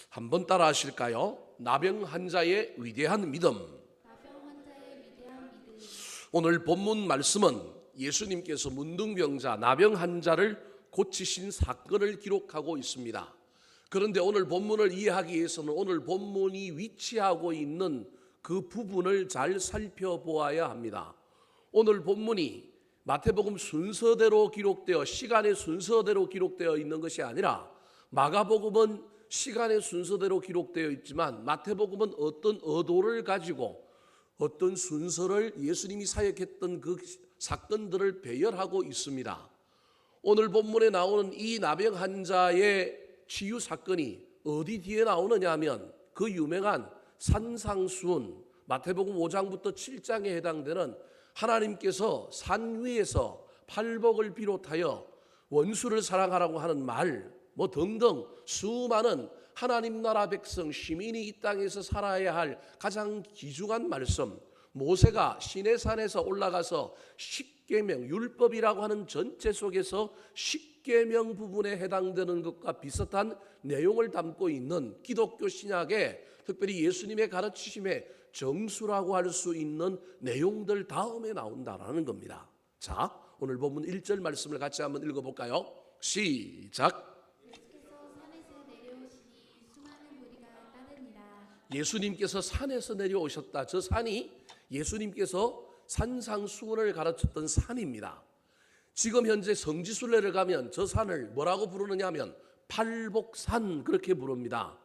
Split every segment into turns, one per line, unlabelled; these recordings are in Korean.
한번 따라 하실까요? 나병 환자의 위대한 믿음.
나병 환자의 위대한 믿음.
오늘 본문 말씀은 예수님께서 문둥병자 나병 환자를 고치신 사건을 기록하고 있습니다. 그런데 오늘 본문을 이해하기 위해서는 오늘 본문이 위치하고 있는 그 부분을 잘 살펴보아야 합니다. 오늘 본문이 마태복음 순서대로 기록되어 시간의 순서대로 기록되어 있는 것이 아니라 마가복음은 시간의 순서대로 기록되어 있지만 마태복음은 어떤 의도를 가지고 어떤 순서를 예수님이 사역했던 그 사건들을 배열하고 있습니다. 오늘 본문에 나오는 이 나병 환자의 치유 사건이 어디 뒤에 나오느냐 하면 그 유명한 산상수훈 마태복음 5장부터 7장에 해당되는 하나님께서 산 위에서 팔복을 비롯하여 원수를 사랑하라고 하는 말 등등 수많은 하나님 나라 백성 시민이 이 땅에서 살아야 할 가장 귀중한 말씀, 모세가 시내산에서 올라가서 십계명 율법이라고 하는 전체 속에서 십계명 부분에 해당되는 것과 비슷한 내용을 담고 있는 기독교 신약의 특별히 예수님의 가르치심의 정수라고 할 수 있는 내용들 다음에 나온다라는 겁니다. 자, 오늘 본문 1절 말씀을 같이 한번 읽어볼까요? 시작. 예수님께서 산에서 내려오셨다. 저 산이 예수님께서 산상수훈을 가르쳤던 산입니다. 지금 현재 성지순례를 가면 저 산을 뭐라고 부르느냐 하면 팔복산 그렇게 부릅니다.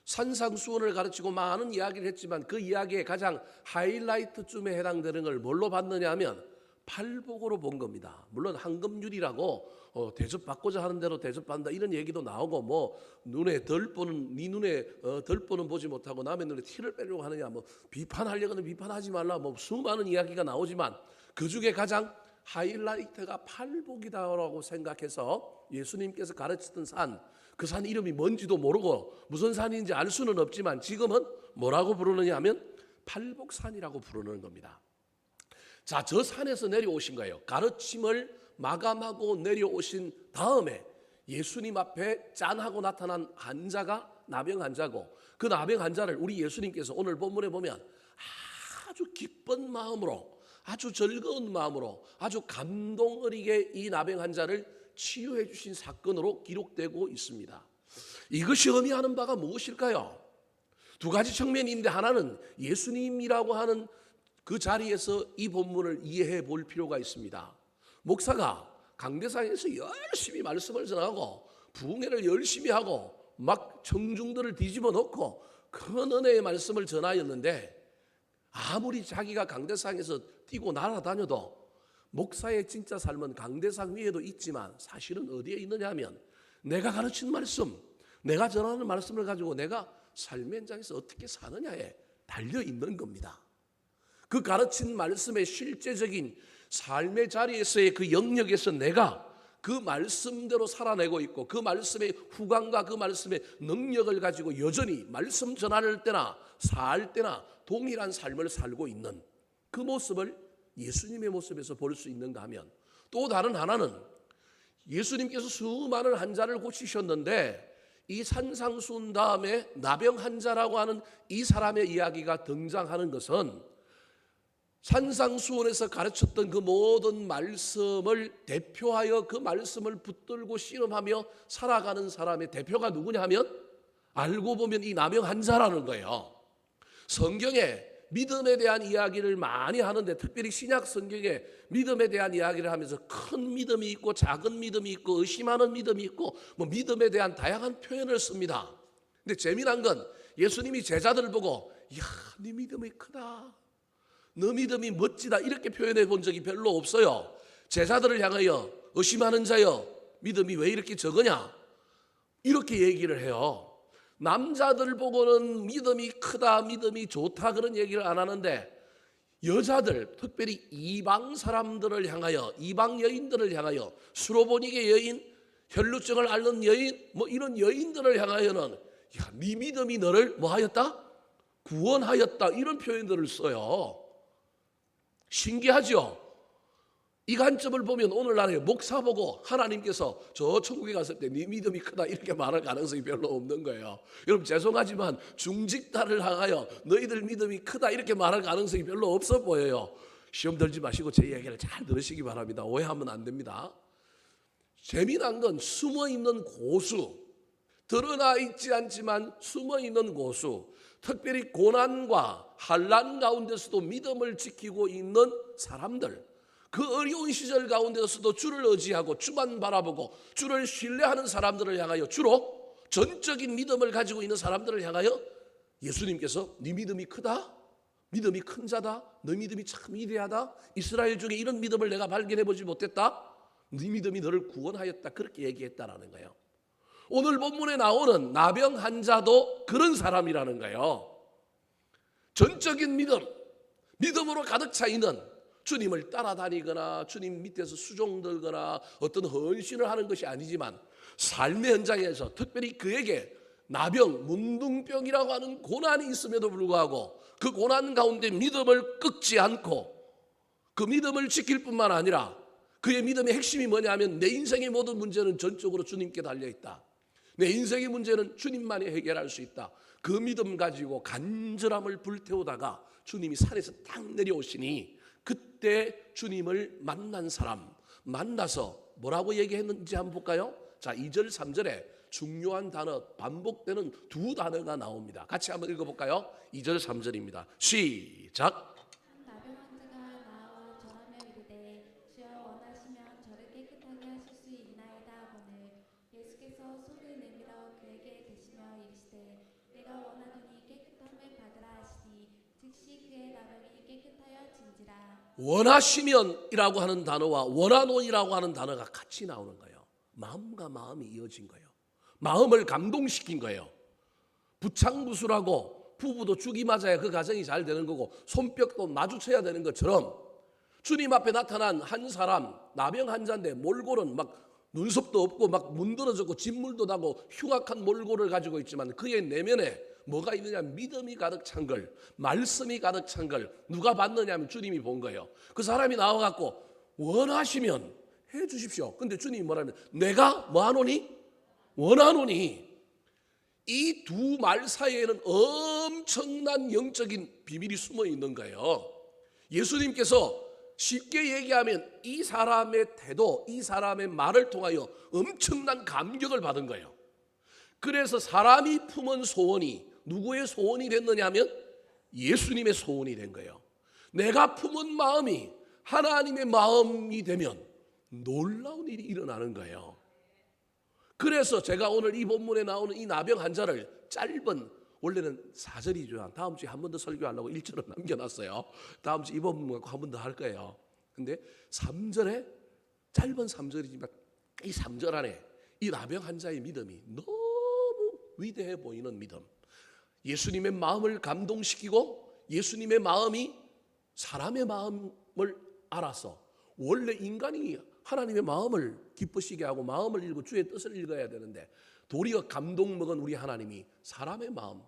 산상수훈을 가르치고 많은 이야기를 했지만 그 이야기의 가장 하이라이트쯤에 해당되는 걸 뭘로 봤느냐 하면 팔복으로 본 겁니다. 물론 황금률이라고 대접받고자 하는 대로 대접받는다 이런 얘기도 나오고 눈에 덜보는 네 눈에 덜보는 보지 못하고 남의 눈에 티를 빼려고 하느냐 비판하려고는 비판하지 말라 수많은 이야기가 나오지만 그중에 가장 하이라이트가 팔복이다라고 생각해서 예수님께서 가르치던 산, 그 산 이름이 뭔지도 모르고 무슨 산인지 알 수는 없지만 지금은 뭐라고 부르느냐 하면 팔복산이라고 부르는 겁니다. 자, 저 산에서 내려오신 거예요. 가르침을 마감하고 내려오신 다음에 예수님 앞에 짠하고 나타난 환자가 나병 환자고 그 나병 환자를 우리 예수님께서 오늘 본문에 보면 아주 기쁜 마음으로 아주 즐거운 마음으로 아주 감동 어리게 이 나병 환자를 치유해 주신 사건으로 기록되고 있습니다. 이것이 의미하는 바가 무엇일까요? 두 가지 측면이 있는데 하나는 예수님이라고 하는 그 자리에서 이 본문을 이해해 볼 필요가 있습니다. 목사가 강대상에서 열심히 말씀을 전하고 부흥회를 열심히 하고 막 청중들을 뒤집어 놓고 큰 은혜의 말씀을 전하였는데 아무리 자기가 강대상에서 뛰고 날아다녀도 목사의 진짜 삶은 강대상 위에도 있지만 사실은 어디에 있느냐 하면 내가 가르친 말씀, 내가 전하는 말씀을 가지고 내가 삶의 현장에서 어떻게 사느냐에 달려 있는 겁니다. 그 가르친 말씀의 실제적인 삶의 자리에서의 그 영역에서 내가 그 말씀대로 살아내고 있고 그 말씀의 후광과 그 말씀의 능력을 가지고 여전히 말씀 전할 때나 살 때나 동일한 삶을 살고 있는 그 모습을 예수님의 모습에서 볼 수 있는가 하면 또 다른 하나는 예수님께서 수많은 환자를 고치셨는데 이 산상수훈 다음에 나병 환자라고 하는 이 사람의 이야기가 등장하는 것은 산상수훈에서 가르쳤던 그 모든 말씀을 대표하여 그 말씀을 붙들고 씨름하며 살아가는 사람의 대표가 누구냐 하면 알고 보면 이 나병 환자라는 거예요. 성경에 믿음에 대한 이야기를 많이 하는데 특별히 신약 성경에 믿음에 대한 이야기를 하면서 큰 믿음이 있고 작은 믿음이 있고 의심하는 믿음이 있고 믿음에 대한 다양한 표현을 씁니다. 근데 재미난 건 예수님이 제자들을 보고 이야, 네 믿음이 크다, 너 믿음이 멋지다 이렇게 표현해 본 적이 별로 없어요. 제자들을 향하여 의심하는 자여 믿음이 왜 이렇게 적으냐 이렇게 얘기를 해요. 남자들 보고는 믿음이 크다 믿음이 좋다 그런 얘기를 안 하는데 여자들 특별히 이방 사람들을 향하여 이방 여인들을 향하여 수로보니게 여인 혈루증을 앓는 여인 이런 여인들을 향하여는 야, 네 믿음이 너를 뭐하였다? 구원하였다 이런 표현들을 써요. 신기하죠? 이 관점을 보면 오늘날에 목사 보고 하나님께서 저 천국에 갔을 때 네 믿음이 크다 이렇게 말할 가능성이 별로 없는 거예요. 여러분 죄송하지만 중직자를 향하여 너희들 믿음이 크다 이렇게 말할 가능성이 별로 없어 보여요. 시험 들지 마시고 제 얘기를 잘 들으시기 바랍니다. 오해하면 안 됩니다. 재미난 건 숨어있는 고수, 드러나 있지 않지만 숨어있는 고수, 특별히 고난과 환난 가운데서도 믿음을 지키고 있는 사람들, 그 어려운 시절 가운데서도 주를 의지하고 주만 바라보고 주를 신뢰하는 사람들을 향하여, 주로 전적인 믿음을 가지고 있는 사람들을 향하여 예수님께서 네 믿음이 크다, 믿음이 큰 자다, 너 믿음이 참 위대하다, 이스라엘 중에 이런 믿음을 내가 발견해보지 못했다, 네 믿음이 너를 구원하였다, 그렇게 얘기했다라는 거예요. 오늘 본문에 나오는 나병 환자도 그런 사람이라는 거예요. 전적인 믿음, 믿음으로 가득 차 있는, 주님을 따라다니거나 주님 밑에서 수종 들거나 어떤 헌신을 하는 것이 아니지만 삶의 현장에서 특별히 그에게 나병, 문둥병이라고 하는 고난이 있음에도 불구하고 그 고난 가운데 믿음을 끊지 않고 그 믿음을 지킬 뿐만 아니라 그의 믿음의 핵심이 뭐냐면 내 인생의 모든 문제는 전적으로 주님께 달려있다, 내 인생의 문제는 주님만이 해결할 수 있다, 그 믿음 가지고 간절함을 불태우다가 주님이 산에서 딱 내려오시니 그때 주님을 만난 사람, 만나서 뭐라고 얘기했는지 한번 볼까요? 자, 2절 3절에 중요한 단어, 반복되는 두 단어가 나옵니다. 같이 한번 읽어볼까요? 2절 3절입니다. 시작.
나병 환자가 나와 전하며 이르되 주여 원하시면 저를 깨끗하게 하실 수 있나이다 하거늘 예수께서 손을 내밀어 그에게 대시며 이르시되 내가 원하노니 깨끗함을 받으라 하시니 즉시 그의 나병이 깨끗하여 진지라.
원하시면이라고 하는 단어와 원하노니라고 하는 단어가 같이 나오는 거예요. 마음과 마음이 이어진 거예요. 마음을 감동시킨 거예요. 부창부수라고 부부도 죽이 맞아야 그 가정이 잘 되는 거고 손뼉도 마주쳐야 되는 것처럼 주님 앞에 나타난 한 사람, 나병 환자인데 몰골은 막 눈썹도 없고 막 문드러졌고 진물도 나고 흉악한 몰골을 가지고 있지만 그의 내면에 뭐가 있느냐, 믿음이 가득 찬 걸, 말씀이 가득 찬 걸 누가 봤느냐 하면 주님이 본 거예요. 그 사람이 나와갖고 원하시면 해 주십시오. 근데 주님이 뭐라면 내가 뭐하노니? 원하노니. 이 두 말 사이에는 엄청난 영적인 비밀이 숨어 있는 거예요. 예수님께서 쉽게 얘기하면 이 사람의 태도, 이 사람의 말을 통하여 엄청난 감격을 받은 거예요. 그래서 사람이 품은 소원이 누구의 소원이 됐느냐 하면 예수님의 소원이 된 거예요. 내가 품은 마음이 하나님의 마음이 되면 놀라운 일이 일어나는 거예요. 그래서 제가 오늘 이 본문에 나오는 이 나병 환자를 짧은, 원래는 4절이죠. 다음 주에 한 번 더 설교하려고 1절을 남겨놨어요. 다음 주에 이 본문 갖고 한 번 더 할 거예요. 근데 3절에, 짧은 3절이지만 이 3절 안에 이 나병 환자의 믿음이 너무 위대해 보이는 믿음, 예수님의 마음을 감동시키고 예수님의 마음이 사람의 마음을 알아서, 원래 인간이 하나님의 마음을 기쁘시게 하고 마음을 읽고 주의 뜻을 읽어야 되는데 도리어 감동 먹은 우리 하나님이 사람의 마음,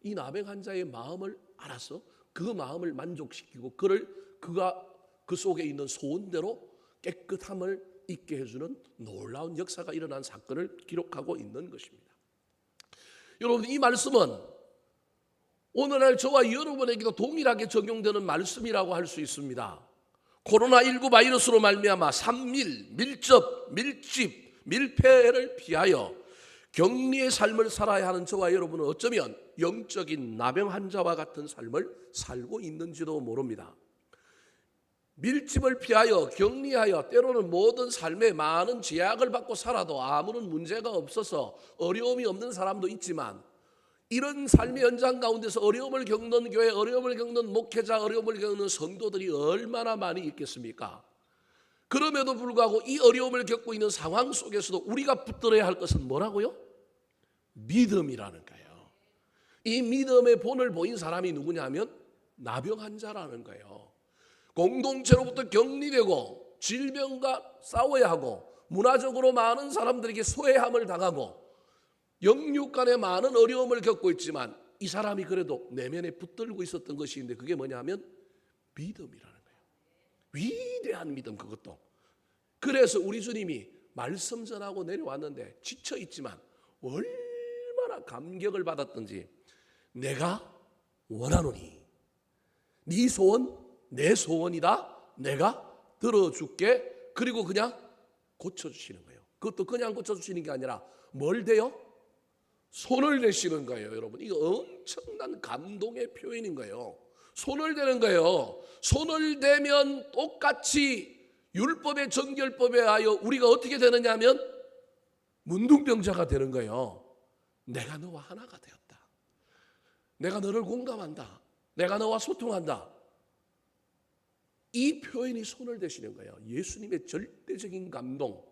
이 나병 환자의 마음을 알아서 그 마음을 만족시키고 그가 그 속에 있는 소원대로 깨끗함을 있게 해주는 놀라운 역사가 일어난 사건을 기록하고 있는 것입니다. 여러분, 이 말씀은 오늘날 저와 여러분에게도 동일하게 적용되는 말씀이라고 할 수 있습니다. 코로나19 바이러스로 말미암아 산밀, 밀접, 밀집, 밀폐를 피하여 격리의 삶을 살아야 하는 저와 여러분은 어쩌면 영적인 나병 환자와 같은 삶을 살고 있는지도 모릅니다. 밀집을 피하여 격리하여 때로는 모든 삶에 많은 제약을 받고 살아도 아무런 문제가 없어서 어려움이 없는 사람도 있지만, 이런 삶의 현장 가운데서 어려움을 겪는 교회, 어려움을 겪는 목회자, 어려움을 겪는 성도들이 얼마나 많이 있겠습니까? 그럼에도 불구하고 이 어려움을 겪고 있는 상황 속에서도 우리가 붙들어야 할 것은 뭐라고요? 믿음이라는 거예요. 이 믿음의 본을 보인 사람이 누구냐면 나병 환자라는 거예요. 공동체로부터 격리되고 질병과 싸워야 하고 문화적으로 많은 사람들에게 소외함을 당하고 영육 간에 많은 어려움을 겪고 있지만 이 사람이 그래도 내면에 붙들고 있었던 것이 있는데 그게 뭐냐 하면 믿음이라는 거예요. 위대한 믿음, 그것도. 그래서 우리 주님이 말씀 전하고 내려왔는데 지쳐있지만 얼마나 감격을 받았던지, 내가 원하노니 네 소원 내 소원이다, 내가 들어줄게. 그리고 그냥 고쳐주시는 거예요. 그것도 그냥 고쳐주시는 게 아니라 뭘 대요? 손을 대시는 거예요. 여러분, 이거 엄청난 감동의 표현인 거예요. 손을 대는 거예요. 손을 대면 똑같이 율법의 정결법에 하여 우리가 어떻게 되느냐 하면 문둥병자가 되는 거예요. 내가 너와 하나가 되었다. 내가 너를 공감한다. 내가 너와 소통한다. 이 표현이 손을 대시는 거예요. 예수님의 절대적인 감동.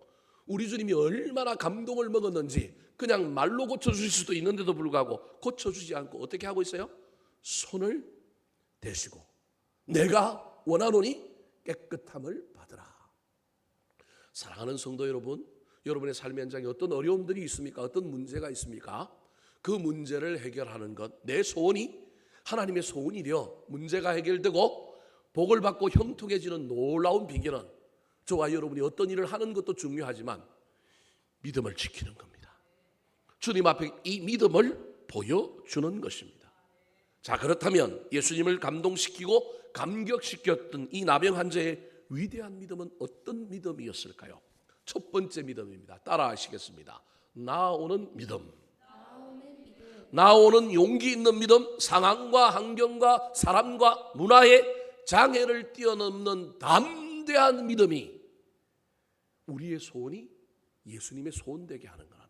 우리 주님이 얼마나 감동을 먹었는지 그냥 말로 고쳐주실 수도 있는데도 불구하고 고쳐주지 않고 어떻게 하고 있어요? 손을 대시고 내가 원하노니 깨끗함을 받으라. 사랑하는 성도 여러분, 여러분의 삶의 현장에 어떤 어려움들이 있습니까? 어떤 문제가 있습니까? 그 문제를 해결하는 것, 내 소원이 하나님의 소원이 되어 문제가 해결되고 복을 받고 형통해지는 놀라운 비결은 저와 여러분이 어떤 일을 하는 것도 중요하지만 믿음을 지키는 겁니다. 주님 앞에 이 믿음을 보여주는 것입니다. 자, 그렇다면 예수님을 감동시키고 감격시켰던 이 나병 환자의 위대한 믿음은 어떤 믿음이었을까요? 첫 번째 믿음입니다. 따라 하시겠습니다. 나아오는 믿음. 나아오는 용기 있는 믿음, 상황과 환경과 사람과 문화의 장애를 뛰어넘는 담대한 믿음이 우리의 소원이 예수님의 소원 되게 하는 겁니다.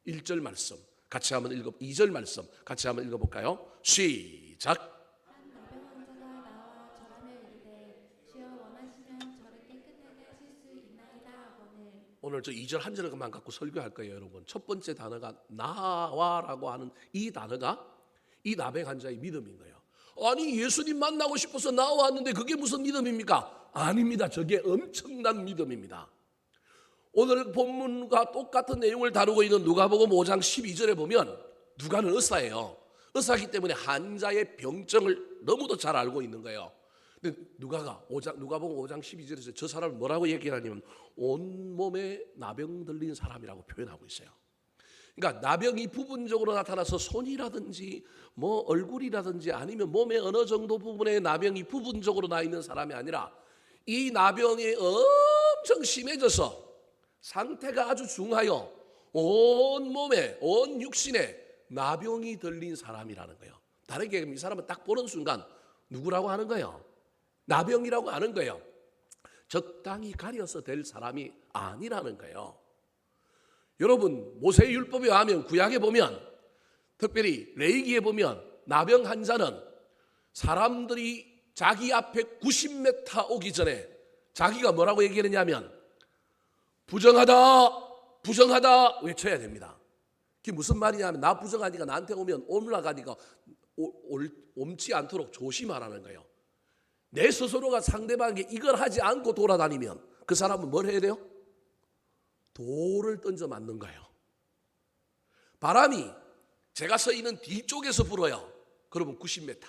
1절 말씀 같이 한번 2절 말씀 같이 한번 읽어볼까요? 시작.
한 나병 환자가 나와 절하며 이르되 주여 원하시면 저를 깨끗하게 하실 수 있나이다 하거늘.
오늘 저 2절 한 절만 갖고 설교할 거예요, 여러분. 첫 번째 단어가 나와라고 하는 이 단어가 이 나병 환자의 믿음인 거예요. 아니, 예수님 만나고 싶어서 나왔는데 그게 무슨 믿음입니까? 아닙니다. 저게 엄청난 믿음입니다. 오늘 본문과 똑같은 내용을 다루고 있는 누가복음 5장 12절에 보면 누가는 의사예요. 의사이기 때문에 환자의 병증을 너무도 잘 알고 있는 거예요. 근데 누가복음 5장 12절에서 저 사람을 뭐라고 얘기하냐면 온몸에 나병 들린 사람이라고 표현하고 있어요. 그러니까 나병이 부분적으로 나타나서 손이라든지 뭐 얼굴이라든지 아니면 몸의 어느 정도 부분에 나병이 부분적으로 나 있는 사람이 아니라 이 나병이 엄청 심해져서 상태가 아주 중하여 온 몸에 온 육신에 나병이 들린 사람이라는 거예요. 다르게 얘기하면 이 사람은 딱 보는 순간 누구라고 하는 거예요? 나병이라고 하는 거예요. 적당히 가려서 될 사람이 아니라는 거예요. 여러분, 모세의 율법에 하면 구약에 보면 특별히 레위기에 보면 나병 환자는 사람들이 자기 앞에 90m 오기 전에 자기가 뭐라고 얘기했냐면 부정하다 부정하다 외쳐야 됩니다. 그게 무슨 말이냐면 나 부정하니까 나한테 오면 올라가니까 옮지 않도록 조심하라는 거예요. 내 스스로가 상대방에게 이걸 하지 않고 돌아다니면 그 사람은 뭘 해야 돼요? 돌을 던져 맞는 거예요. 바람이 제가 서 있는 뒤쪽에서 불어요. 그러면 90m.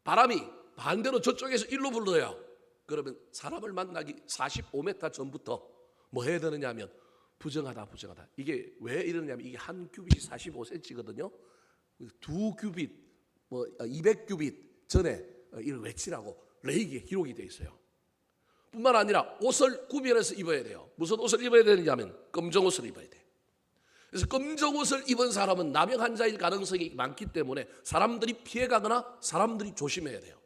바람이 반대로 저쪽에서 일로 불어요. 그러면 사람을 만나기 45m 전부터 뭐 해야 되느냐 하면 부정하다 부정하다. 이게 왜 이러냐면 이게 한 규빗이 45cm거든요. 두 규빗, 뭐 200규빗 전에 이걸 외치라고 레이기에 기록이 되어 있어요. 뿐만 아니라 옷을 구별해서 입어야 돼요. 무슨 옷을 입어야 되느냐면 검정 옷을 입어야 돼요. 그래서 검정 옷을 입은 사람은 나병 환자일 가능성이 많기 때문에 사람들이 피해가거나 사람들이 조심해야 돼요.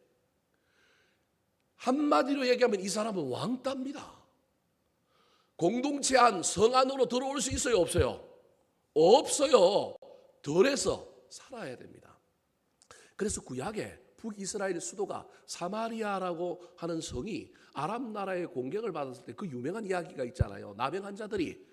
한마디로 얘기하면 이 사람은 왕따입니다. 공동체 안 성 안으로 들어올 수 있어요? 없어요? 없어요. 덜해서 살아야 됩니다. 그래서 구약에 북이스라엘 수도가 사마리아라고 하는 성이 아람 나라의 공격을 받았을 때 그 유명한 이야기가 있잖아요. 나병 환자들이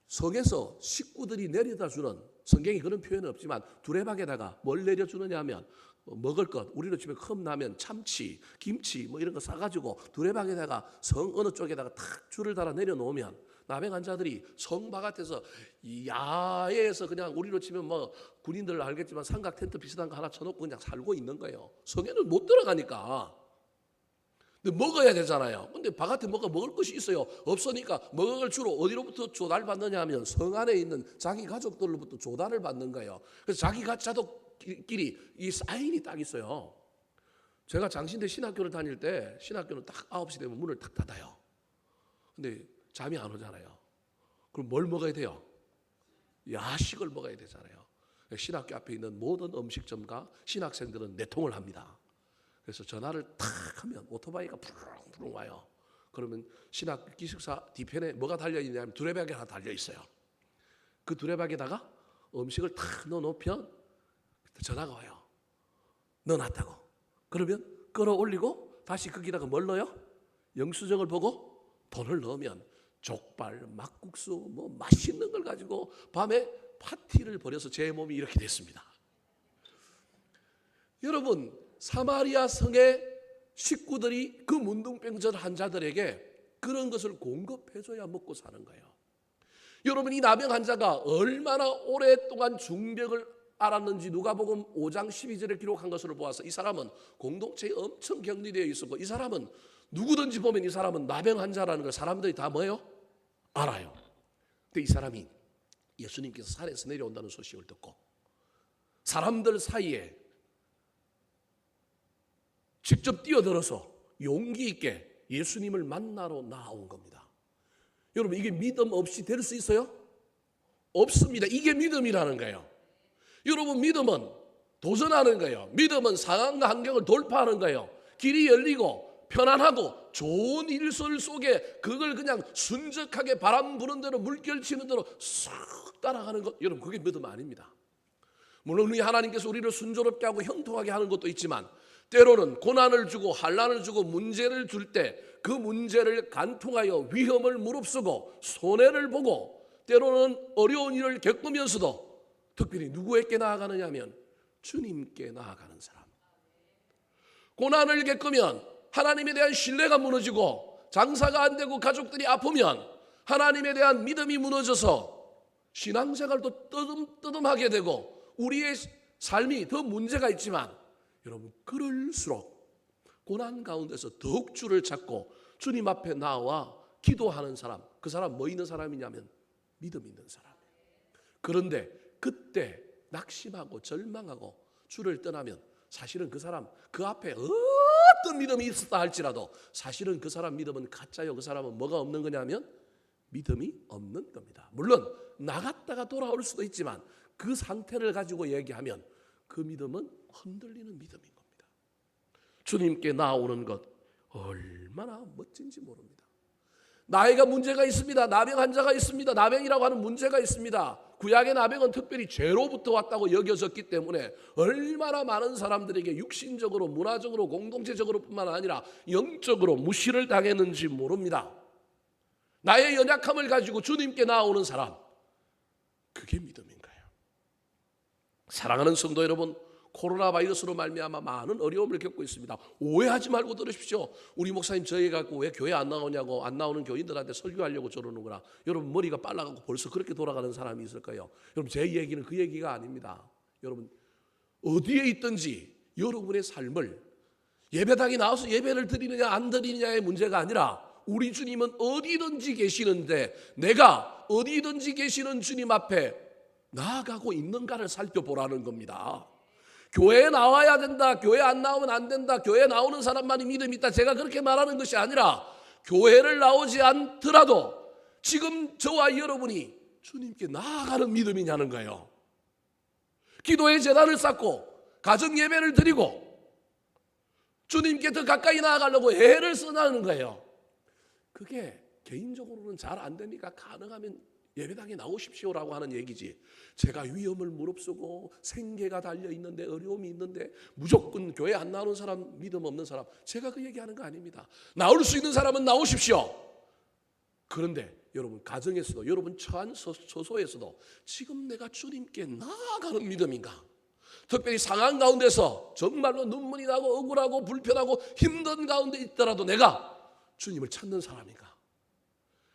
성에서 식구들이 내려다 주는, 성경에 그런 표현은 없지만 두레박에다가 뭘 내려주느냐 하면 먹을 것, 우리로 집에 컵라면, 참치, 김치 뭐 이런 거 사가지고 두레박에다가 성 어느 쪽에다가 탁 줄을 달아 내려놓으면 나병 환자들이 성 바깥에서 이 야외에서 그냥 우리로 치면 뭐 군인들 알겠지만 삼각 텐트 비슷한 거 하나 쳐놓고 그냥 살고 있는 거예요. 성에는 못 들어가니까. 근데 먹어야 되잖아요. 근데 바깥에 뭐가 먹을 것이 있어요. 없으니까 먹을 걸 주로 어디로부터 조달을 받느냐 하면 성 안에 있는 자기 가족들로부터 조달을 받는 거예요. 그래서 자기 가족끼리 이 사인이 딱 있어요. 제가 장신대 신학교를 다닐 때 신학교는 딱 9시 되면 문을 딱 닫아요. 근데 잠이 안 오잖아요. 그럼 뭘 먹어야 돼요? 야식을 먹어야 되잖아요. 신학교 앞에 있는 모든 음식점과 신학생들은 내통을 합니다. 그래서 전화를 탁 하면 오토바이가 푸릉푸릉 와요. 그러면 신학 기숙사 뒤편에 뭐가 달려있냐면 두레박이 하나 달려있어요. 그 두레박에다가 음식을 탁 넣어놓으면 전화가 와요. 넣어놨다고. 그러면 끌어올리고 다시 거기다가 뭘 넣어요? 영수증을 보고 돈을 넣으면 족발, 막국수 뭐 맛있는 걸 가지고 밤에 파티를 벌여서 제 몸이 이렇게 됐습니다. 여러분, 사마리아 성의 식구들이 그 문둥병전 환자들에게 그런 것을 공급해줘야 먹고 사는 거예요. 여러분, 이 나병 환자가 얼마나 오랫동안 중병을 알았는지 누가복음 5장 12절에 기록한 것으로 보아서 이 사람은 공동체에 엄청 격리되어 있었고, 이 사람은 누구든지 보면 이 사람은 나병 환자라는 걸 사람들이 다 뭐예요? 알아요. 근데 이 사람이 예수님께서 산에서 내려온다는 소식을 듣고 사람들 사이에 직접 뛰어들어서 용기 있게 예수님을 만나러 나온 겁니다. 여러분, 이게 믿음 없이 될 수 있어요? 없습니다. 이게 믿음이라는 거예요. 여러분, 믿음은 도전하는 거예요. 믿음은 상황과 환경을 돌파하는 거예요. 길이 열리고 편안하고 좋은 일설 속에 그걸 그냥 순적하게 바람 부는 대로 물결 치는 대로 쑥 따라가는 것, 여러분, 그게 믿음 아닙니다. 물론 우리 하나님께서 우리를 순조롭게 하고 형통하게 하는 것도 있지만 때로는 고난을 주고 환난을 주고 문제를 줄 때 그 문제를 간통하여 위험을 무릅쓰고 손해를 보고 때로는 어려운 일을 겪으면서도 특별히 누구에게 나아가느냐 하면 주님께 나아가는 사람. 고난을 겪으면 하나님에 대한 신뢰가 무너지고 장사가 안 되고 가족들이 아프면 하나님에 대한 믿음이 무너져서 신앙생활도 뜨듬뜨듬하게 되고 우리의 삶이 더 문제가 있지만 여러분, 그럴수록 고난 가운데서 더욱 주를 찾고 주님 앞에 나와 기도하는 사람, 그 사람 뭐 있는 사람이냐면 믿음 있는 사람. 그런데 그때 낙심하고 절망하고 주를 떠나면 사실은 그 사람 그 앞에 어떤 믿음이 있었다 할지라도 사실은 그 사람 믿음은 가짜요. 그 사람은 뭐가 없는 거냐면 믿음이 없는 겁니다. 물론 나갔다가 돌아올 수도 있지만 그 상태를 가지고 얘기하면 그 믿음은 흔들리는 믿음인 겁니다. 주님께 나오는 것 얼마나 멋진지 모릅니다. 나이가 문제가 있습니다. 나병 환자가 있습니다. 나병이라고 하는 문제가 있습니다. 구약의 나병은 특별히 죄로부터 왔다고 여겨졌기 때문에 얼마나 많은 사람들에게 육신적으로 문화적으로 공동체적으로 뿐만 아니라 영적으로 무시를 당했는지 모릅니다. 나의 연약함을 가지고 주님께 나오는 사람, 그게 믿음인 거예요. 사랑하는 성도 여러분, 코로나 바이러스로 말미암아 많은 어려움을 겪고 있습니다. 오해하지 말고 들으십시오. 우리 목사님 저희 갖고 왜 교회 안 나오냐고 안 나오는 교인들한테 설교하려고 저러는구나. 여러분, 머리가 빨라가고 벌써 그렇게 돌아가는 사람이 있을 거예요. 여러분, 제 얘기는 그 얘기가 아닙니다. 여러분, 어디에 있든지 여러분의 삶을 예배당에 나와서 예배를 드리느냐 안 드리느냐의 문제가 아니라 우리 주님은 어디든지 계시는데 내가 어디든지 계시는 주님 앞에 나아가고 있는가를 살펴보라는 겁니다. 교회에 나와야 된다, 교회 안 나오면 안 된다, 교회 나오는 사람만이 믿음이 있다, 제가 그렇게 말하는 것이 아니라 교회를 나오지 않더라도 지금 저와 여러분이 주님께 나아가는 믿음이냐는 거예요. 기도의 재단을 쌓고 가정 예배를 드리고 주님께 더 가까이 나아가려고 애를 써나는 거예요. 그게 개인적으로는 잘 안 되니까 가능하면 예배당에 나오십시오라고 하는 얘기지, 제가 위험을 무릅쓰고 생계가 달려있는데 어려움이 있는데 무조건 교회 안 나오는 사람, 믿음 없는 사람, 제가 그 얘기하는 거 아닙니다. 나올 수 있는 사람은 나오십시오. 그런데 여러분 가정에서도 여러분 처한 소소에서도 지금 내가 주님께 나아가는 믿음인가? 특별히 상황 가운데서 정말로 눈물이 나고 억울하고 불편하고 힘든 가운데 있더라도 내가 주님을 찾는 사람인가?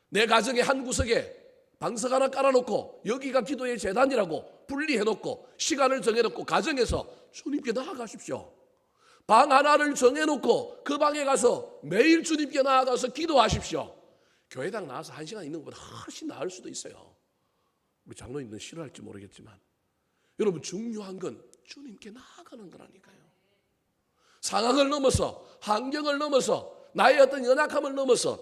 내 가정의 한 구석에 방석 하나 깔아놓고 여기가 기도의 재단이라고 분리해놓고 시간을 정해놓고 가정에서 주님께 나아가십시오. 방 하나를 정해놓고 그 방에 가서 매일 주님께 나아가서 기도하십시오. 교회당 나와서 1시간 있는 것보다 훨씬 나을 수도 있어요. 우리 장로님들은 싫어할지 모르겠지만 여러분, 중요한 건 주님께 나아가는 거라니까요. 상황을 넘어서, 환경을 넘어서, 나의 어떤 연약함을 넘어서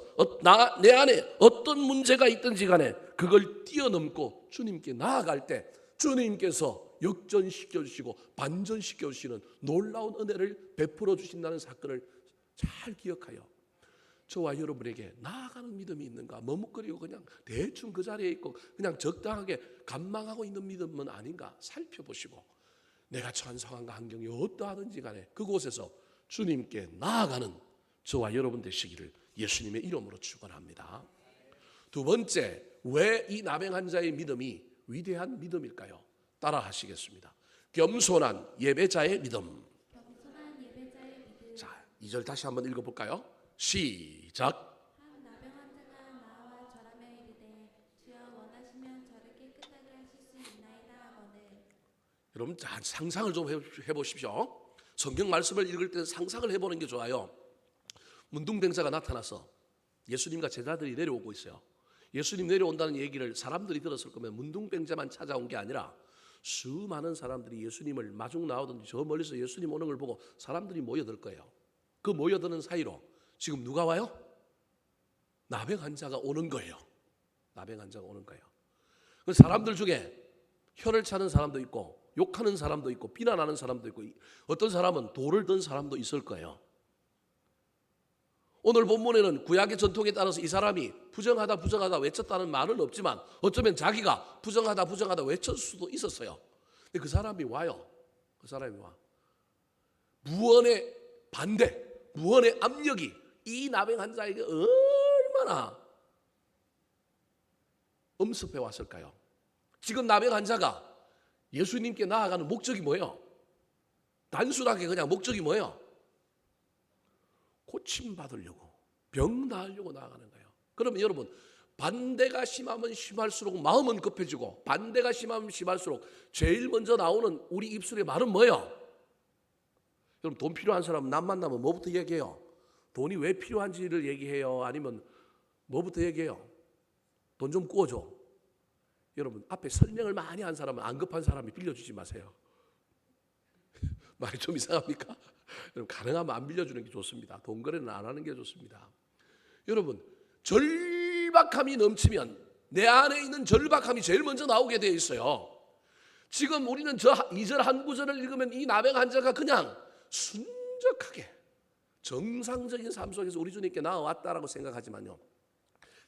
내 안에 어떤 문제가 있든지 간에 그걸 뛰어넘고 주님께 나아갈 때 주님께서 역전시켜 주시고 반전시켜 주시는 놀라운 은혜를 베풀어 주신다는 사건을 잘 기억하여 저와 여러분에게 나아가는 믿음이 있는가, 머뭇거리고 그냥 대충 그 자리에 있고 그냥 적당하게 간망하고 있는 믿음은 아닌가 살펴보시고, 내가 처한 상황과 환경이 어떠하든지 간에 그곳에서 주님께 나아가는 저와 여러분 되시기를 예수님의 이름으로 축원합니다. 두 번째, 왜 이 나병한 자의 믿음이 위대한 믿음일까요? 따라 하시겠습니다. 겸손한 예배자의 믿음. 자, 2절 다시 한번 읽어볼까요? 시작.
한 나병한 자가 나와 절하며 이르되 주여 원하시면 저를 깨끗하게 하실 수 있나이다 하거늘.
여러분, 상상을 좀 해보십시오. 성경 말씀을 읽을 때 상상을 해보는 게 좋아요. 문둥병자가 나타나서 예수님과 제자들이 내려오고 있어요. 예수님 내려온다는 얘기를 사람들이 들었을 거면 문둥병자만 찾아온 게 아니라 수많은 사람들이 예수님을 마중 나오든지 저 멀리서 예수님 오는 걸 보고 사람들이 모여들 거예요. 그 모여드는 사이로 지금 누가 와요? 나병한 자가 오는 거예요. 나병한 자가 오는 거예요. 그 사람들 중에 혀를 차는 사람도 있고 욕하는 사람도 있고 비난하는 사람도 있고 어떤 사람은 돌을 든 사람도 있을 거예요. 오늘 본문에는 구약의 전통에 따라서 이 사람이 부정하다 외쳤다는 말은 없지만 어쩌면 자기가 부정하다 외쳤을 수도 있었어요. 근데 그 사람이 와요. 그 사람이 와. 무언의 반대, 무언의 압력이 이 나병한 자에게 얼마나 엄습해 왔을까요? 지금 나병한 자가 예수님께 나아가는 목적이 뭐예요? 단순하게 그냥 목적이 뭐예요? 고침받으려고, 병 나으려고 나아가는 거예요. 그러면 여러분, 반대가 심하면 심할수록 마음은 급해지고 반대가 심하면 심할수록 제일 먼저 나오는 우리 입술의 말은 뭐예요? 여러분, 돈 필요한 사람은 남 만나면 뭐부터 얘기해요? 돈이 왜 필요한지를 얘기해요? 아니면 뭐부터 얘기해요? 돈 좀 구워줘. 여러분, 앞에 설명을 많이 한 사람은 안 급한 사람이 빌려주지 마세요. 말이 좀 이상합니까? 여러분, 가능하면 안 빌려주는 게 좋습니다. 돈 거래는 안 하는 게 좋습니다. 여러분, 절박함이 넘치면 내 안에 있는 절박함이 제일 먼저 나오게 되어 있어요. 지금 우리는 저 2절 한 구절을 읽으면 이 나병한 자가 그냥 순적하게 정상적인 삶 속에서 우리 주님께 나아왔다라고 생각하지만요,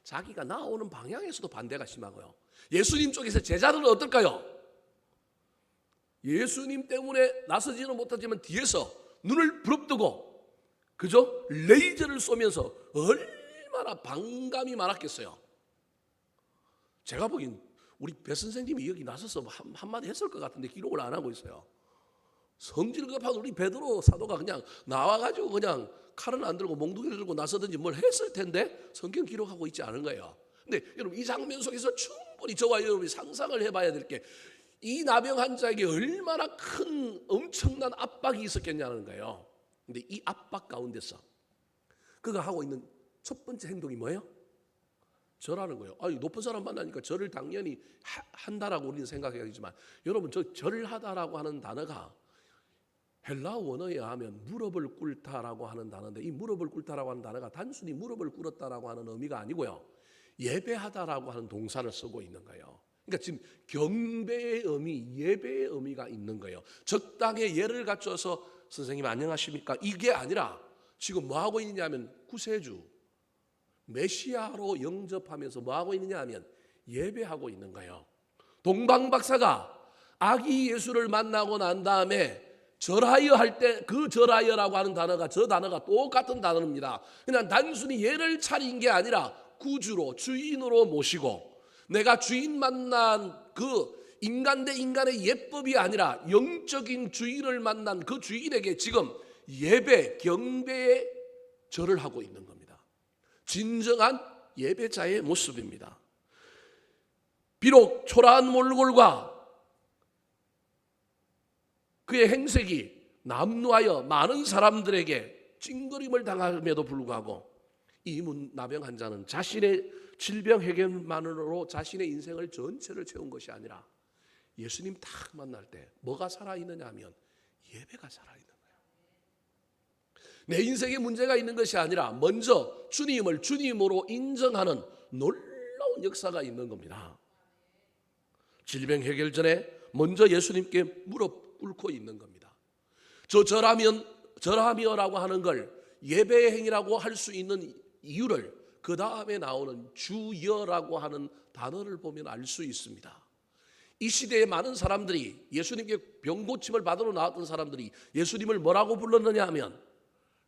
자기가 나오는 방향에서도 반대가 심하고요. 예수님 쪽에서 제자들은 어떨까요? 예수님 때문에 나서지는 못하지만 뒤에서 눈을 부릅뜨고 그죠? 레이저를 쏘면서 얼마나 반감이 많았겠어요. 제가 보기엔 우리 배 선생님이 여기 나서서 한마디 했을 것 같은데 기록을 안 하고 있어요. 성질 급한 우리 베드로 사도가 그냥 나와가지고 그냥 칼은 안 들고 몽둥이를 들고 나서든지 뭘 했을 텐데 성경 기록하고 있지 않은 거예요. 근데 여러분, 이 장면 속에서 충분히 저와 여러분이 상상을 해봐야 될 게 이 나병한 자에게 얼마나 큰 엄청난 압박이 있었겠냐는 거예요. 근데 이 압박 가운데서 그가 하고 있는 첫 번째 행동이 뭐예요? 절하는 거예요. 높은 사람 만나니까 절을 당연히 한다라고 우리는 생각하지만 여러분, 저 절을 하다라고 하는 단어가 헬라 원어에 의하면 무릎을 꿇다라고 하는 단어인데, 이 무릎을 꿇다라고 하는 단어가 단순히 무릎을 꿇었다라고 하는 의미가 아니고요, 예배하다라고 하는 동사를 쓰고 있는 거예요. 그러니까 지금 경배의 의미, 예배의 의미가 있는 거예요. 적당히 예를 갖춰서 선생님 안녕하십니까? 이게 아니라 지금 뭐 하고 있느냐 하면 구세주, 메시아로 영접하면서 뭐 하고 있느냐 하면 예배하고 있는 거예요. 동방박사가 아기 예수를 만나고 난 다음에 절하여 할 때 그 절하여라고 하는 단어가 저 단어가 똑같은 단어입니다. 그냥 단순히 예를 차린 게 아니라 구주로, 주인으로 모시고, 내가 주인 만난 그 인간 대 인간의 예법이 아니라 영적인 주인을 만난 그 주인에게 지금 예배, 경배의 절을 하고 있는 겁니다. 진정한 예배자의 모습입니다. 비록 초라한 몰골과 그의 행색이 남루하여 많은 사람들에게 찡그림을 당함에도 불구하고 이 나병 환자는 자신의 질병 해결만으로 자신의 인생을 전체를 채운 것이 아니라 예수님 딱 만날 때 뭐가 살아있느냐 하면 예배가 살아있는 거예요. 내 인생에 문제가 있는 것이 아니라 먼저 주님을 주님으로 인정하는 놀라운 역사가 있는 겁니다. 질병 해결 전에 먼저 예수님께 무릎 꿇고 있는 겁니다. 절하며라고 하는 걸 예배의 행위라고 할 수 있는 이유를 그 다음에 나오는 주여라고 하는 단어를 보면 알 수 있습니다. 이 시대에 많은 사람들이 예수님께 병고침을 받으러 나왔던 사람들이 예수님을 뭐라고 불렀느냐 하면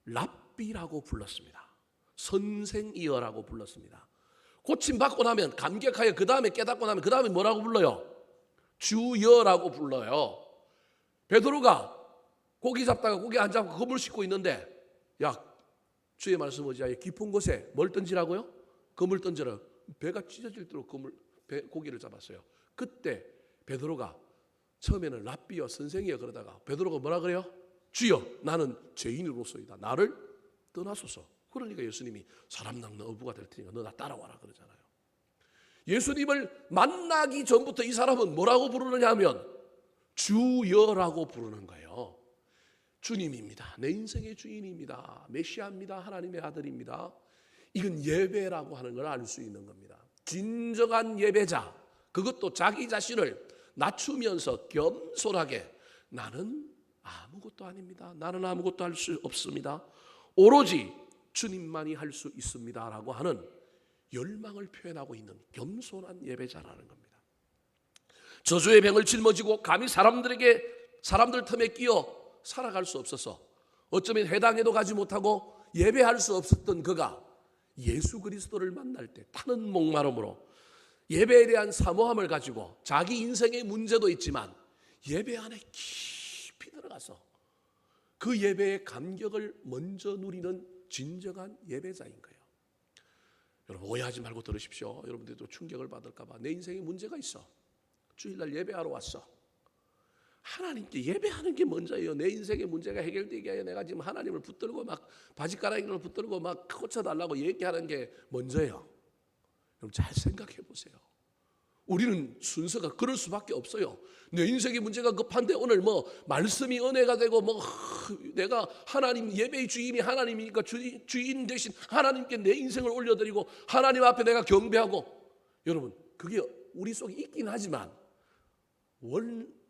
랍비라고 불렀습니다. 선생이여라고 불렀습니다. 고침받고 나면 감격하여 그 다음에 깨닫고 나면 그 다음에 뭐라고 불러요? 주여라고 불러요. 베드로가 고기 잡다가 고기 안 잡고 그물 씻고 있는데 야 주의 말씀 어지하여 깊은 곳에 뭘 던지라고요? 그물 던져라. 배가 찢어질도록 고기를 잡았어요. 그때 베드로가 처음에는 랍비여 선생이여 그러다가 베드로가 뭐라 그래요? 주여 나는 죄인으로서이다. 나를 떠나소서. 그러니까 예수님이 사람 낚는 어부가 될 테니까 너 나 따라와라 그러잖아요. 예수님을 만나기 전부터 이 사람은 뭐라고 부르느냐 하면 주여라고 부르는 거예요. 주님입니다. 내 인생의 주인입니다. 메시아입니다. 하나님의 아들입니다. 이건 예배라고 하는 걸 알 수 있는 겁니다. 진정한 예배자, 그것도 자기 자신을 낮추면서 겸손하게 나는 아무것도 아닙니다. 나는 아무것도 할 수 없습니다. 오로지 주님만이 할 수 있습니다. 라고 하는 열망을 표현하고 있는 겸손한 예배자라는 겁니다. 저주의 병을 짊어지고 감히 사람들 틈에 끼어 살아갈 수 없어서 어쩌면 회당에도 가지 못하고 예배할 수 없었던 그가 예수 그리스도를 만날 때 타는 목마름으로 예배에 대한 사모함을 가지고 자기 인생의 문제도 있지만 예배 안에 깊이 들어가서 그 예배의 감격을 먼저 누리는 진정한 예배자인 거예요. 여러분 오해하지 말고 들으십시오. 여러분들도 충격을 받을까 봐. 내 인생에 문제가 있어. 주일날 예배하러 왔어. 하나님께 예배하는 게 먼저예요. 내 인생의 문제가 해결되게 하여 내가 지금 하나님을 붙들고 막 바지가랑이를 붙들고 막 고쳐달라고 얘기하는 게 먼저예요. 여러분 잘 생각해 보세요. 우리는 순서가 그럴 수밖에 없어요. 내 인생의 문제가 급한데 오늘 뭐 말씀이 은혜가 되고 뭐 내가 하나님 예배의 주인이 하나님이니까 주인 대신 하나님께 내 인생을 올려드리고 하나님 앞에 내가 경배하고 여러분 그게 우리 속에 있긴 하지만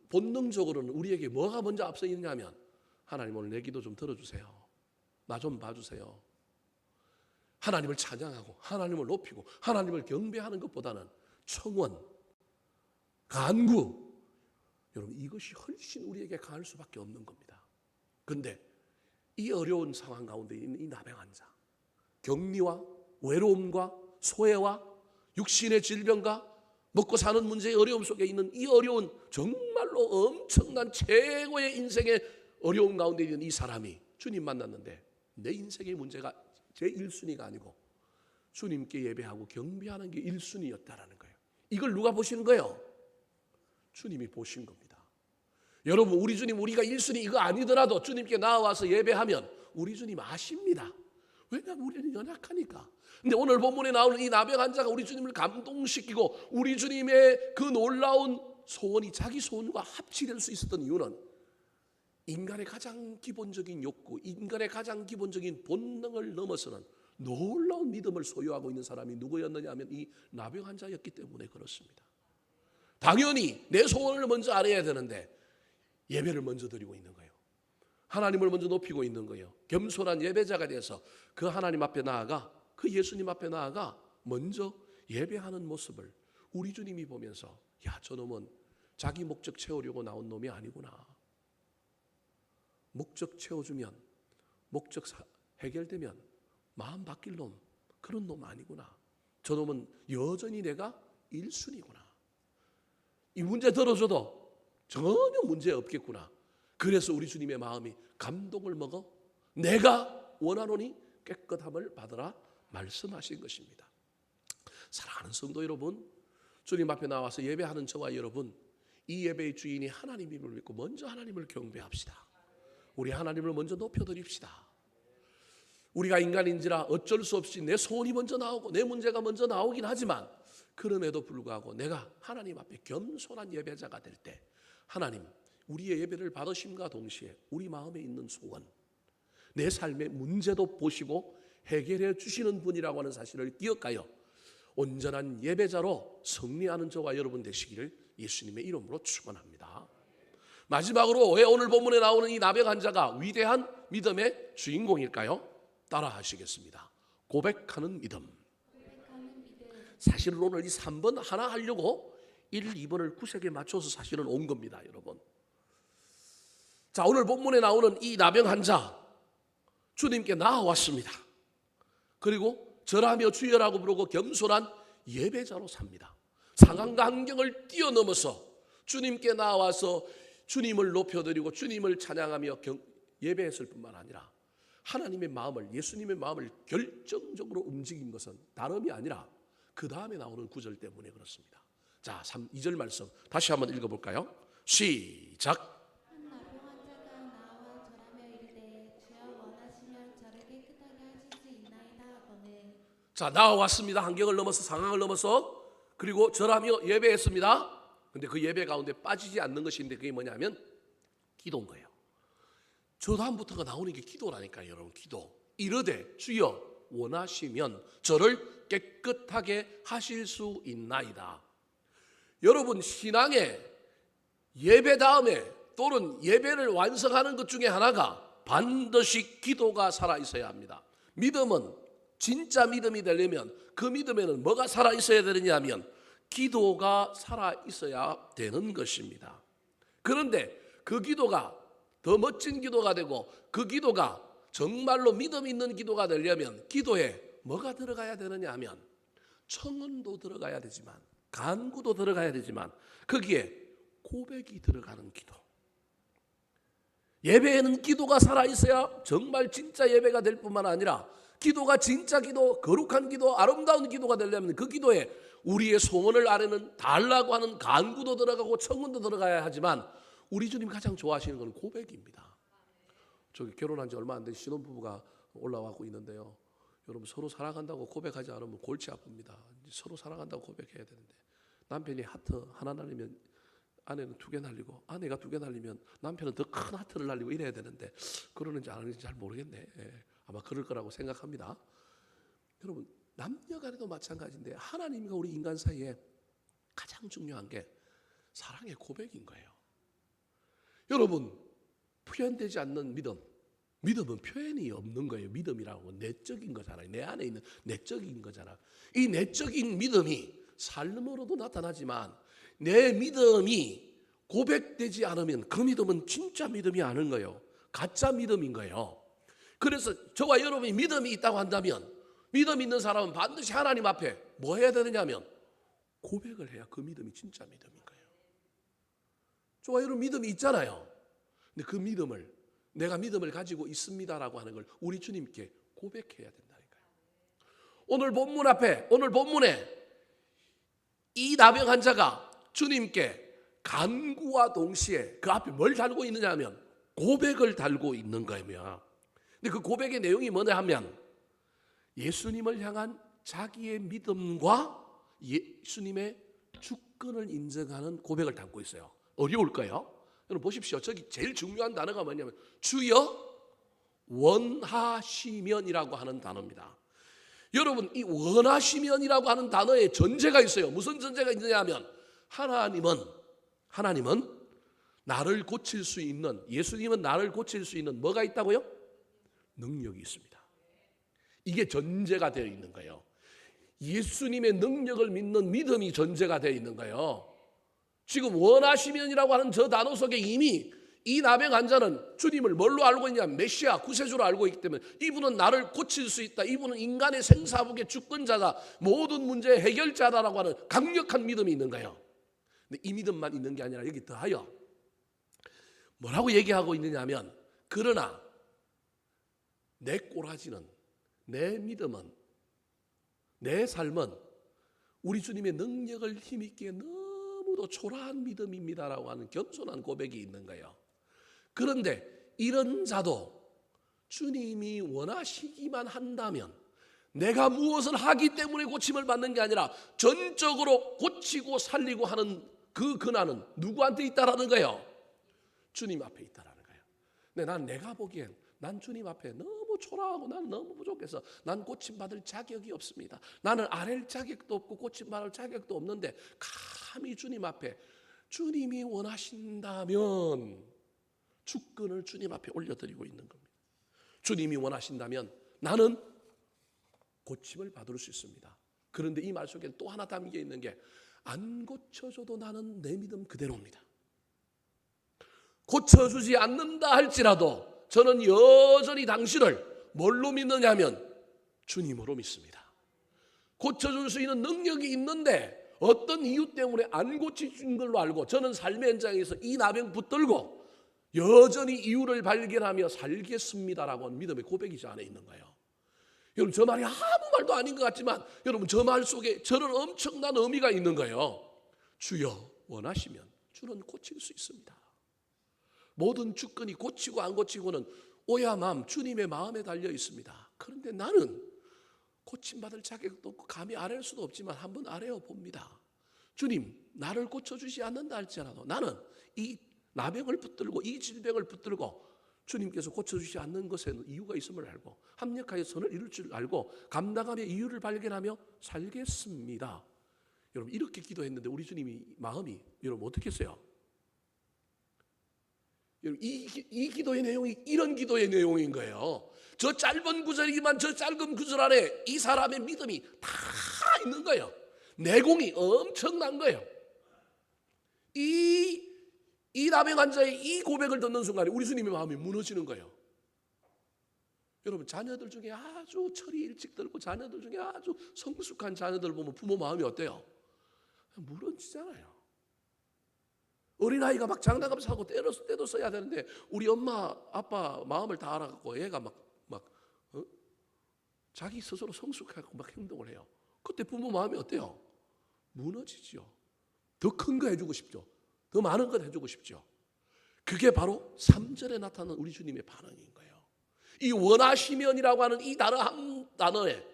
본능적으로는 우리에게 뭐가 먼저 앞서 있느냐면 하나님 오늘 내 기도 좀 들어주세요. 나 좀 봐주세요. 하나님을 찬양하고 하나님을 높이고 하나님을 경배하는 것보다는 청원, 간구 여러분 이것이 훨씬 우리에게 강할 수밖에 없는 겁니다. 그런데 이 어려운 상황 가운데 있는 이 나병 환자 격리와 외로움과 소외와 육신의 질병과 먹고 사는 문제의 어려움 속에 있는 이 어려운 정말로 엄청난 최고의 인생의 어려움 가운데 있는 이 사람이 주님 만났는데 내 인생의 문제가 제 1순위가 아니고 주님께 예배하고 경배하는 게 1순위였다라는 거예요. 이걸 누가 보시는 거예요? 주님이 보신 겁니다. 여러분 우리 주님 우리가 1순위 이거 아니더라도 주님께 나와서 예배하면 우리 주님 아십니다. 왜냐하면 우리는 연약하니까. 근데 오늘 본문에 나오는 이 나병 환자가 우리 주님을 감동시키고 우리 주님의 그 놀라운 소원이 자기 소원과 합치될 수 있었던 이유는 인간의 가장 기본적인 욕구, 인간의 가장 기본적인 본능을 넘어서는 놀라운 믿음을 소유하고 있는 사람이 누구였느냐 하면 이 나병 환자였기 때문에 그렇습니다. 당연히 내 소원을 먼저 알아야 되는데 예배를 먼저 드리고 있는 거예요. 하나님을 먼저 높이고 있는 거예요. 겸손한 예배자가 돼서 그 하나님 앞에 나아가 그 예수님 앞에 나아가 먼저 예배하는 모습을 우리 주님이 보면서 야 저놈은 자기 목적 채우려고 나온 놈이 아니구나. 목적 채워주면 목적 해결되면 마음 바뀔 놈 그런 놈 아니구나. 저놈은 여전히 내가 1순위구나. 이 문제 들어줘도 전혀 문제 없겠구나. 그래서 우리 주님의 마음이 감동을 먹어 내가 원하노니 깨끗함을 받으라 말씀하신 것입니다. 사랑하는 성도 여러분, 주님 앞에 나와서 예배하는 저와 여러분, 이 예배의 주인이 하나님임을 믿고 먼저 하나님을 경배합시다. 우리 하나님을 먼저 높여드립시다. 우리가 인간인지라 어쩔 수 없이 내 소원이 먼저 나오고 내 문제가 먼저 나오긴 하지만, 그럼에도 불구하고 내가 하나님 앞에 겸손한 예배자가 될 때 하나님 우리의 예배를 받으심과 동시에 우리 마음에 있는 소원, 내 삶의 문제도 보시고 해결해 주시는 분이라고 하는 사실을 기억하여 온전한 예배자로 승리하는 저와 여러분 되시기를 예수님의 이름으로 축원합니다. 마지막으로 왜 오늘 본문에 나오는 이 나병 환자가 위대한 믿음의 주인공일까요? 따라 하시겠습니다. 고백하는 믿음. 사실은 오늘 이 3번 하나 하려고 1, 2번을 구색에 맞춰서 사실은 온 겁니다, 여러분. 자, 오늘 본문에 나오는 이 나병 환자, 주님께 나아왔습니다. 그리고 절하며 주여라고 부르고 겸손한 예배자로 삽니다. 상황과 환경을 뛰어넘어서 주님께 나와서 주님을 높여드리고 주님을 찬양하며 예배했을 뿐만 아니라 하나님의 마음을, 예수님의 마음을 결정적으로 움직인 것은 다름이 아니라 그 다음에 나오는 구절 때문에 그렇습니다. 자, 2절 말씀 다시 한번 읽어볼까요? 시작.
한 나병 환자가 나와 절하며 이르되 주여 원하시면 저를 깨끗하게 하실 수 있나이다 하거늘.
자, 나와왔습니다. 환경을 넘어서 상황을 넘어서 그리고 절하며 예배했습니다. 근데 그 예배 가운데 빠지지 않는 것인데 그게 뭐냐면 기도인 거예요. 저 다음부터가 나오는 게 기도라니까요, 여러분. 기도. 이르되 주여 원하시면 저를 깨끗하게 하실 수 있나이다. 여러분, 신앙의 예배 다음에 또는 예배를 완성하는 것 중에 하나가 반드시 기도가 살아있어야 합니다. 믿음은 진짜 믿음이 되려면 그 믿음에는 뭐가 살아있어야 되느냐 하면 기도가 살아있어야 되는 것입니다. 그런데 그 기도가 더 멋진 기도가 되고 그 기도가 정말로 믿음 있는 기도가 되려면 기도에 뭐가 들어가야 되느냐 하면 청원도 들어가야 되지만 간구도 들어가야 되지만 거기에 고백이 들어가는 기도. 예배에는 기도가 살아있어야 정말 진짜 예배가 될 뿐만 아니라 기도가 진짜 기도, 거룩한 기도, 아름다운 기도가 되려면 그 기도에 우리의 소원을 아래는 달라고 하는 간구도 들어가고 청원도 들어가야 하지만 우리 주님 가장 좋아하시는 건 고백입니다. 저기 결혼한 지 얼마 안 된 신혼부부가 올라와고 있는데요. 여러분, 서로 사랑한다고 고백하지 않으면 골치 아픕니다. 서로 사랑한다고 고백해야 되는데 남편이 하트 하나 날리면 아내는 2개 날리고 아내가 2개 날리면 남편은 더 큰 하트를 날리고 이래야 되는데 그러는지 안 하는지 잘 모르겠네. 아마 그럴 거라고 생각합니다. 여러분, 남녀 간에도 마찬가지인데 하나님과 우리 인간 사이에 가장 중요한 게 사랑의 고백인 거예요. 여러분, 표현되지 않는 믿음은 표현이 없는 거예요. 믿음이라고 내적인 거잖아요. 내 안에 있는 내적인 거잖아. 이 내적인 믿음이 삶으로도 나타나지만 내 믿음이 고백되지 않으면 그 믿음은 진짜 믿음이 아닌 거예요. 가짜 믿음인 거예요. 그래서 저와 여러분이 믿음이 있다고 한다면 믿음 있는 사람은 반드시 하나님 앞에 뭐 해야 되느냐면 고백을 해야 그 믿음이 진짜 믿음인 거예요. 저와 여러분 믿음이 있잖아요. 근데 그 믿음을 내가 믿음을 가지고 있습니다라고 하는 걸 우리 주님께 고백해야 된다니까요. 오늘 본문에 이 나병 환자가 주님께 간구와 동시에 그 앞에 뭘 달고 있느냐 하면 고백을 달고 있는 거예요. 근데 그 고백의 내용이 뭐냐 하면 예수님을 향한 자기의 믿음과 예수님의 주권을 인정하는 고백을 담고 있어요. 어려울까요? 여러분 보십시오. 저기 제일 중요한 단어가 뭐냐면 주여 원하시면이라고 하는 단어입니다. 여러분, 이 원하시면이라고 하는 단어에 전제가 있어요. 무슨 전제가 있느냐 하면 하나님은 나를 고칠 수 있는, 예수님은 나를 고칠 수 있는 뭐가 있다고요? 능력이 있습니다. 이게 전제가 되어 있는 거예요. 예수님의 능력을 믿는 믿음이 전제가 되어 있는 거예요. 지금 원하시면이라고 하는 저 단어 속에 이미 이 나병 환자는 주님을 뭘로 알고 있냐면 메시아, 구세주로 알고 있기 때문에 이분은 나를 고칠 수 있다. 이분은 인간의 생사복의 주권자다. 모든 문제의 해결자다라고 하는 강력한 믿음이 있는 거예요. 근데 이 믿음만 있는 게 아니라 여기 더하여 뭐라고 얘기하고 있느냐 하면 그러나 내 꼬라지는, 내 믿음은, 내 삶은 우리 주님의 능력을 힘있기에 너무도 초라한 믿음입니다라고 하는 겸손한 고백이 있는 거예요. 그런데 이런 자도 주님이 원하시기만 한다면, 내가 무엇을 하기 때문에 고침을 받는 게 아니라 전적으로 고치고 살리고 하는 그 권한은 누구한테 있다라는 거예요? 주님 앞에 있다라는 거예요. 근데 내가 보기엔 난 주님 앞에 너무 초라하고 난 너무 부족해서 난 고침받을 자격이 없습니다. 나는 아랠 자격도 없고 고침받을 자격도 없는데 감히 주님 앞에, 주님이 원하신다면 주권을 주님 앞에 올려드리고 있는 겁니다. 주님이 원하신다면 나는 고침을 받을 수 있습니다. 그런데 이 말 속에 또 하나 담겨 있는 게, 안 고쳐줘도 나는 내 믿음 그대로입니다. 고쳐주지 않는다 할지라도 저는 여전히 당신을 뭘로 믿느냐면 주님으로 믿습니다. 고쳐줄 수 있는 능력이 있는데 어떤 이유 때문에 안 고쳐준 걸로 알고 저는 삶의 현장에서 이 나병 붙들고 여전히 이유를 발견하며 살겠습니다라고 하는 믿음의 고백이 저 안에 있는 거예요. 여러분, 저 말이 아무 말도 아닌 것 같지만 여러분, 저 말 속에 저는 엄청난 의미가 있는 거예요. 주여 원하시면 주는 고칠 수 있습니다. 모든 주권이 고치고 안 고치고는 오야맘 주님의 마음에 달려 있습니다. 그런데 나는 고침받을 자격도 없고 감히 아랠 수도 없지만 한번 아뢰어 봅니다. 주님, 나를 고쳐주지 않는다 할지라도 나는 이 나병을 붙들고 이 질병을 붙들고 주님께서 고쳐주지 않는 것에는 이유가 있음을 알고 합력하여 선을 이룰 줄 알고 감당하며 이유를 발견하며 살겠습니다. 여러분, 이렇게 기도했는데 우리 주님이 마음이 여러분 어떻게 했어요? 여러분, 이 기도의 내용이 이런 기도의 내용인 거예요. 저 짧은 구절이지만 저 짧은 구절 안에 이 사람의 믿음이 다 있는 거예요. 내공이 엄청난 거예요. 이 나병 환자의 이 고백을 듣는 순간에 우리 주님의 마음이 무너지는 거예요. 여러분, 자녀들 중에 아주 철이 일찍 들고 자녀들 중에 아주 성숙한 자녀들 보면 부모 마음이 어때요? 무너지잖아요. 어린아이가 막 장난감 사고 때도 써야 되는데 우리 엄마 아빠 마음을 다 알아갖고 애가 자기 스스로 성숙하고 막 행동을 해요. 그때 부모 마음이 어때요? 무너지죠. 더 큰 거 해주고 싶죠. 더 많은 것 해주고 싶죠. 그게 바로 3절에 나타나는 우리 주님의 반응인 거예요. 이 원하시면이라고 하는 이 단어 한 단어에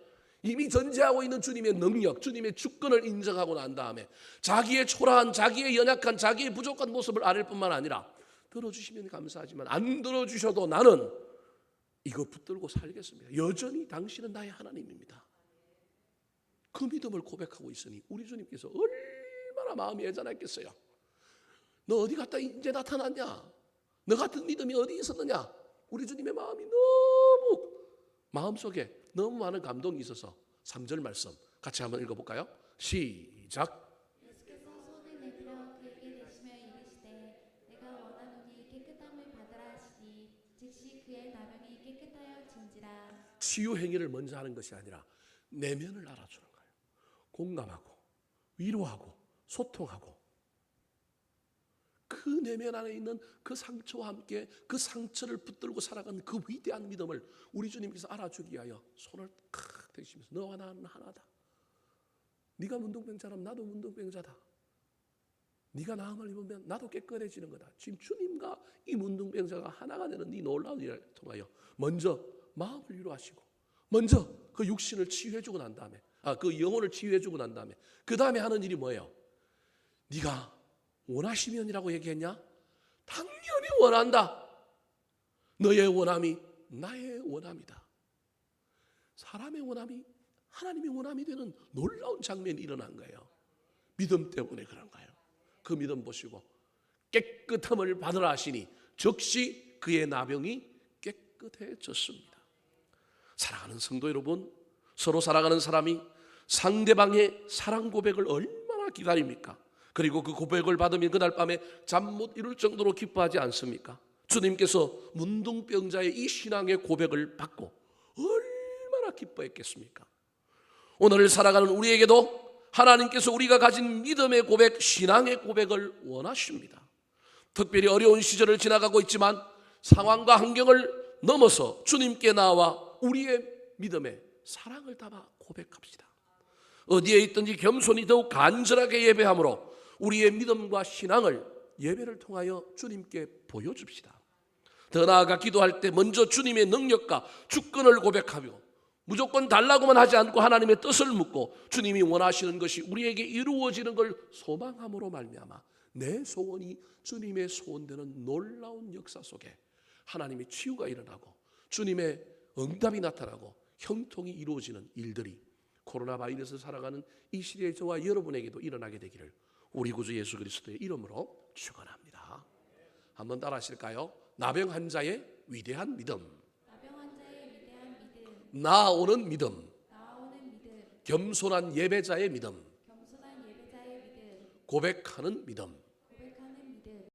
이미 전제하고 있는 주님의 능력, 주님의 주권을 인정하고 난 다음에 자기의 초라한, 자기의 연약한, 자기의 부족한 모습을 아릴 뿐만 아니라 들어주시면 감사하지만 안 들어주셔도 나는 이거 붙들고 살겠습니다. 여전히 당신은 나의 하나님입니다. 그 믿음을 고백하고 있으니 우리 주님께서 얼마나 마음이 애잔했겠어요. 너 어디 갔다 이제 나타났냐? 너 같은 믿음이 어디 있었느냐? 우리 주님의 마음이 너무 마음속에 너무 많은 감동이 있어서 3절 말씀 같이 한번 읽어볼까요? 시작.
예수께서 손을 내밀어 그에게 대시며 이르시되 내가 원하노니 깨끗함을 받으라 하시니 즉시 그의 나병이 깨끗하여 진지라.
치유 행위를 먼저 하는 것이 아니라 내면을 알아주는 거예요. 공감하고 위로하고 소통하고 그 내면 안에 있는 그 상처와 함께 그 상처를 붙들고 살아가는 그 위대한 믿음을 우리 주님께서 알아주기 위하여 손을 탁 대시면서 너와 나는 하나다. 네가 문둥병자라면 나도 문둥병자다. 네가 나음을 입으면 나도 깨끗해지는 거다. 지금 주님과 이 문둥병자가 하나가 되는 이 놀라운 일을 통하여 먼저 마음을 위로하시고 먼저 그 육신을 치유해주고 난 다음에 그 영혼을 치유해주고 난 다음에 그 다음에 하는 일이 뭐예요? 네가 원하시면이라고 얘기했냐? 당연히 원한다. 너의 원함이 나의 원함이다. 사람의 원함이 하나님의 원함이 되는 놀라운 장면이 일어난 거예요. 믿음 때문에 그런 거예요. 그 믿음 보시고 깨끗함을 받으라 하시니 즉시 그의 나병이 깨끗해졌습니다. 사랑하는 성도 여러분, 서로 사랑하는 사람이 상대방의 사랑 고백을 얼마나 기다립니까? 그리고 그 고백을 받으면 그날 밤에 잠 못 이룰 정도로 기뻐하지 않습니까? 주님께서 문둥병자의 이 신앙의 고백을 받고 얼마나 기뻐했겠습니까? 오늘 살아가는 우리에게도 하나님께서 우리가 가진 믿음의 고백, 신앙의 고백을 원하십니다. 특별히 어려운 시절을 지나가고 있지만 상황과 환경을 넘어서 주님께 나와 우리의 믿음에 사랑을 담아 고백합시다. 어디에 있든지 겸손히 더욱 간절하게 예배함으로 우리의 믿음과 신앙을 예배를 통하여 주님께 보여줍시다. 더 나아가 기도할 때 먼저 주님의 능력과 주권을 고백하며 무조건 달라고만 하지 않고 하나님의 뜻을 묻고 주님이 원하시는 것이 우리에게 이루어지는 걸 소망함으로 말미암아 내 소원이 주님의 소원되는 놀라운 역사 속에 하나님의 치유가 일어나고 주님의 응답이 나타나고 형통이 이루어지는 일들이 코로나 바이러스 살아가는 이 시대에 저와 여러분에게도 일어나게 되기를 우리 구주 예수 그리스도의 이름으로 축원합니다. 한번 따라 하실까요? 나병 환자의 위대한 믿음,
나병 환자의 위대한 믿음,
나아오는 믿음,
나아오는 믿음,
겸손한 예배자의 믿음,
겸손한 예배자의 믿음,
고백하는 믿음.